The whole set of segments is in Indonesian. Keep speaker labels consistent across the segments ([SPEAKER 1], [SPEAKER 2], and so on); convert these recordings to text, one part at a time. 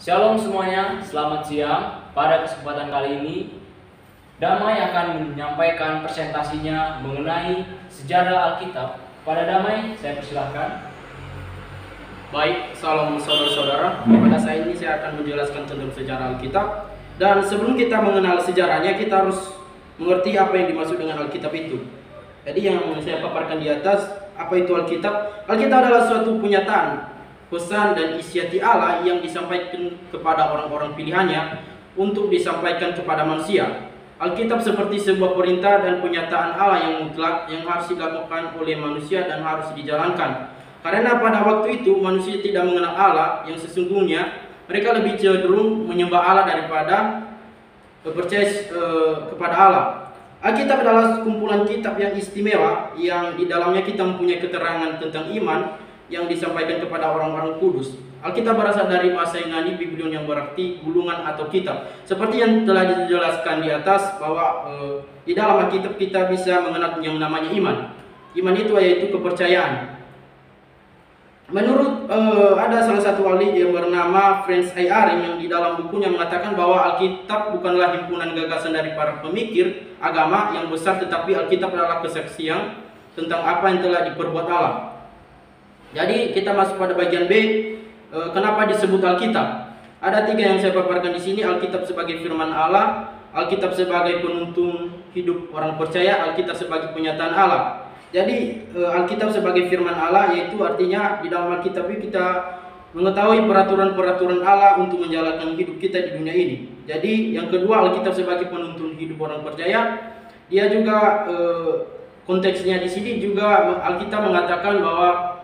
[SPEAKER 1] Shalom semuanya, selamat siang. Pada kesempatan kali ini, Damai akan menyampaikan presentasinya mengenai sejarah Alkitab. Pada Damai, saya persilahkan.
[SPEAKER 2] Baik, salam saudara-saudara. Pada saat ini saya akan menjelaskan tentang sejarah Alkitab. Dan sebelum kita mengenal sejarahnya, kita harus mengerti apa yang dimaksud dengan Alkitab itu. Jadi yang saya paparkan di atas, apa itu Alkitab? Alkitab adalah suatu pernyataan, pesan dan isi hati Allah yang disampaikan kepada orang-orang pilihannya untuk disampaikan kepada manusia. Alkitab seperti sebuah perintah dan pernyataan Allah yang mutlak yang harus dilakukan oleh manusia dan harus dijalankan. Karena pada waktu itu manusia tidak mengenal Allah yang sesungguhnya, mereka lebih cenderung menyembah Allah daripada percaya kepada Allah. Alkitab adalah kumpulan kitab yang istimewa yang di dalamnya kita mempunyai keterangan tentang iman yang disampaikan kepada orang-orang kudus. Alkitab berasal dari bahasa Yunani Biblion yang berarti gulungan atau kitab. Seperti yang telah dijelaskan di atas bahwa di dalam Alkitab kita bisa mengenal yang namanya iman. Iman itu yaitu kepercayaan. Menurut ada salah satu ahli yang bernama Franz Ayring yang di dalam bukunya mengatakan bahwa Alkitab bukanlah himpunan gagasan dari para pemikir agama yang besar, tetapi Alkitab adalah kesaksian tentang apa yang telah diperbuat Allah. Jadi kita masuk pada bagian B. Kenapa disebut Alkitab? Ada tiga yang saya paparkan di sini: Alkitab sebagai firman Allah, Alkitab sebagai penuntun hidup orang percaya, Alkitab sebagai pernyataan Allah. Jadi Alkitab sebagai firman Allah, yaitu artinya di dalam Alkitab ini kita mengetahui peraturan-peraturan Allah untuk menjalankan hidup kita di dunia ini. Jadi yang kedua, Alkitab sebagai penuntun hidup orang percaya. Dia juga konteksnya di sini juga Alkitab mengatakan bahwa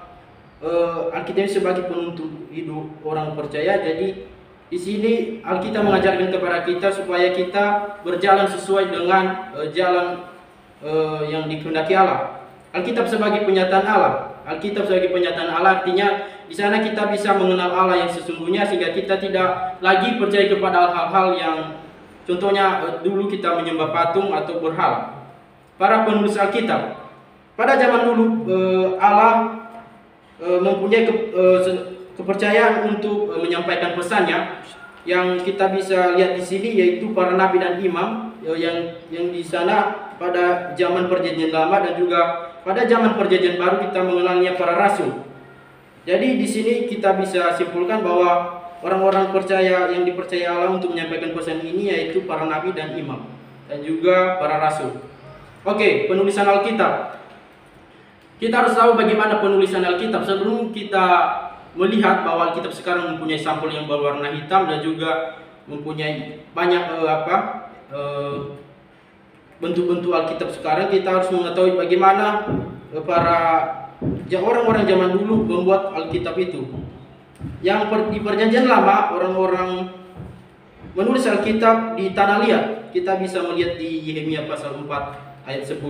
[SPEAKER 2] Alkitab sebagai penuntun hidup orang percaya. Jadi di sini Alkitab mengajarkan kepada kita supaya kita berjalan sesuai dengan jalan yang dikehendaki Allah. Alkitab sebagai pernyataan Allah. Alkitab sebagai pernyataan Allah artinya di sana kita bisa mengenal Allah yang sesungguhnya, sehingga kita tidak lagi percaya kepada hal-hal yang contohnya dulu kita menyembah patung atau berhala. Para penulis Alkitab pada zaman dulu Allah mempunyai kepercayaan untuk menyampaikan pesannya. Yang kita bisa lihat di sini yaitu para nabi dan imam yang di sana pada zaman Perjanjian Lama dan juga pada zaman Perjanjian Baru kita mengenalnya para rasul. Jadi di sini kita bisa simpulkan bahwa orang-orang percaya yang dipercaya Allah untuk menyampaikan pesan ini yaitu para nabi dan imam dan juga para rasul. Oke, penulisan Alkitab. Kita harus tahu bagaimana penulisan Alkitab. Sebelum kita melihat bahwa Alkitab sekarang mempunyai sampul yang berwarna hitam dan juga mempunyai banyak bentuk-bentuk Alkitab sekarang, kita harus mengetahui bagaimana para orang-orang zaman dulu membuat Alkitab itu. Yang di Perjanjian Lama orang-orang menulis Alkitab di tanah liat. Kita bisa melihat di Yeremia pasal 4 ayat 10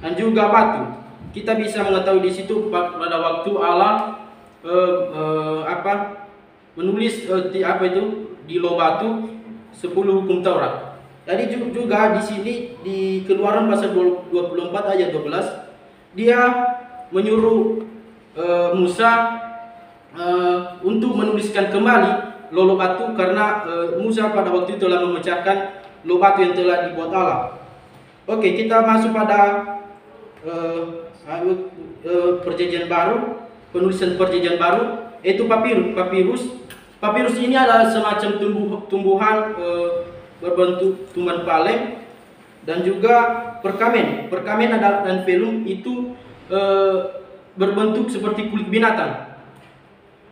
[SPEAKER 2] dan juga batu. Kita bisa mengetahui di situ pada waktu Allah menulis di loh batu 10 hukum Taurat. Jadi juga di sini di Keluaran pasal 24 ayat 12 dia menyuruh Musa untuk menuliskan kembali loh batu karena Musa pada waktu itu telah memecahkan loh batu yang telah dibuat Allah. Oke, kita masuk pada Perjanjian Baru. Penulisan Perjanjian Baru yaitu papirus. Papirus ini adalah semacam tumbuhan berbentuk tumbuhan palem dan juga perkamen. Perkamen dan velum itu berbentuk seperti kulit binatang.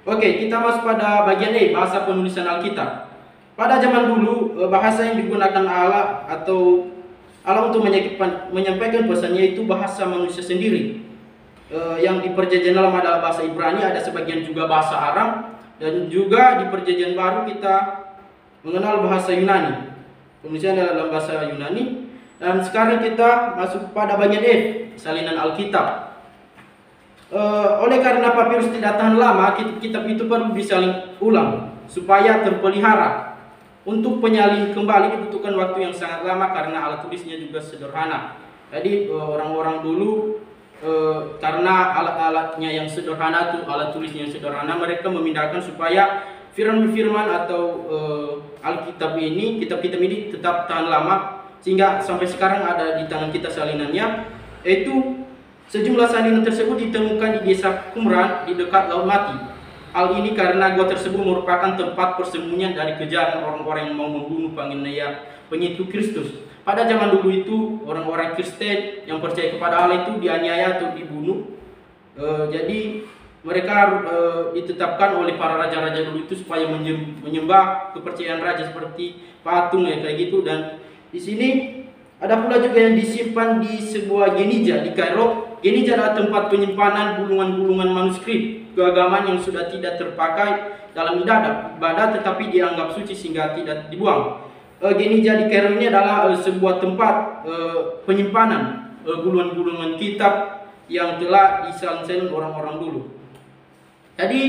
[SPEAKER 2] Oke, kita masuk pada bagian E, bahasa penulisan Alkitab. Pada zaman dulu bahasa yang digunakan Allah atau Allah untuk menyampaikan pesannya itu bahasa manusia sendiri. Yang di Perjanjian Lama adalah bahasa Ibrani, ada sebagian juga bahasa Aram, dan juga di Perjanjian Baru kita mengenal bahasa Yunani. Penulisan dalam bahasa Yunani. Dan sekarang kita masuk pada bagian F, salinan Alkitab. Oleh karena papirus tidak tahan lama, kitab itu perlu disalin ulang supaya terpelihara. Untuk penyalin kembali dibutuhkan waktu yang sangat lama karena alat tulisnya juga sederhana. Jadi orang-orang dulu karena alat-alatnya yang sederhana, alat tulisnya yang sederhana, mereka memindahkan supaya firman-firman atau Alkitab ini, kitab-kitab ini tetap tahan lama sehingga sampai sekarang ada di tangan kita salinannya. Yaitu sejumlah salinan tersebut ditemukan di desa Qumran di dekat Laut Mati. Hal ini karena gua tersebut merupakan tempat persembunyian dari kejaran orang-orang yang mau membunuh pengikut Kristus. Pada zaman dulu itu orang-orang Kristen yang percaya kepada Allah itu dianiaya atau dibunuh. Jadi mereka ditetapkan oleh para raja-raja dulu itu supaya menyembah kepercayaan raja seperti patung ya kayak gitu. Dan di sini ada pula juga yang disimpan di sebuah gereja di Kairo. Gereja adalah tempat penyimpanan gulungan-gulungan manuskrip keagamaan yang sudah tidak terpakai dalam ibadah tetapi dianggap suci sehingga tidak dibuang. Gereja di Kairo ini adalah sebuah tempat penyimpanan gulungan-gulungan kitab yang telah disalin orang-orang dulu. Jadi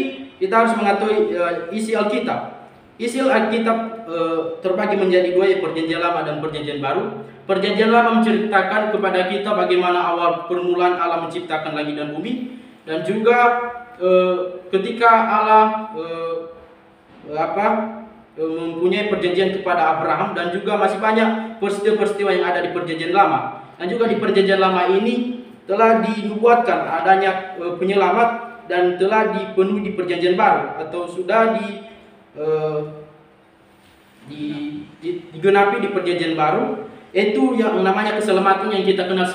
[SPEAKER 2] kita harus mengetahui isi Alkitab. Isi Alkitab terbagi menjadi dua, yaitu Perjanjian Lama dan Perjanjian Baru. Perjanjian Lama menceritakan kepada kita bagaimana awal permulaan Allah menciptakan langit dan bumi, dan juga ketika Allah mempunyai perjanjian kepada Abraham, dan juga masih banyak peristiwa-peristiwa yang ada di Perjanjian Lama. Dan juga di Perjanjian Lama ini telah dinubuatkan adanya penyelamat dan telah dipenuhi di Perjanjian Baru atau sudah digenapi di Perjanjian Baru, yaitu yang namanya keselamatan yang kita kenal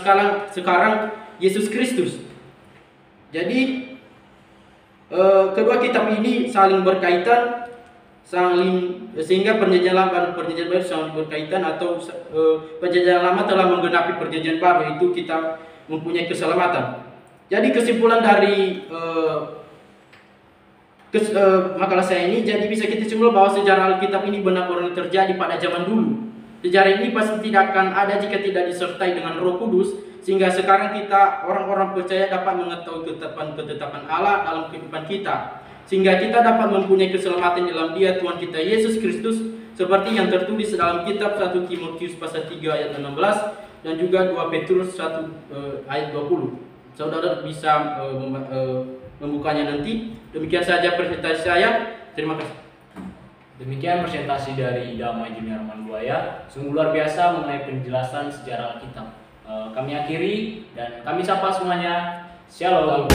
[SPEAKER 2] sekarang Yesus Kristus. Jadi kedua kitab ini saling berkaitan, sehingga Perjanjian Lama dan Perjanjian Baru saling berkaitan, atau Perjanjian Lama telah menggenapi Perjanjian Baru, itu kita mempunyai keselamatan. Jadi kesimpulan dari makalah saya ini, jadi bisa kita simpulkan bahwa sejarah Alkitab ini benar-benar terjadi pada zaman dulu. Sejarah ini pasti tidak akan ada jika tidak disertai dengan Roh Kudus, sehingga sekarang kita orang-orang percaya dapat mengetahui ketetapan Allah dalam kehidupan kita, sehingga kita dapat mempunyai keselamatan dalam Dia Tuhan kita Yesus Kristus, seperti yang tertulis dalam kitab 1 Timotius pasal 3 ayat 16 dan juga 2 Petrus 1 ayat 20. Saudara bisa membukanya nanti. Demikian saja presentasi saya. Terima kasih.
[SPEAKER 1] Demikian presentasi dari Damai Junior Manbuaya. Sungguh luar biasa mengenai penjelasan sejarah Alkitab. Kami akhiri dan kami sapa semuanya. Shalom.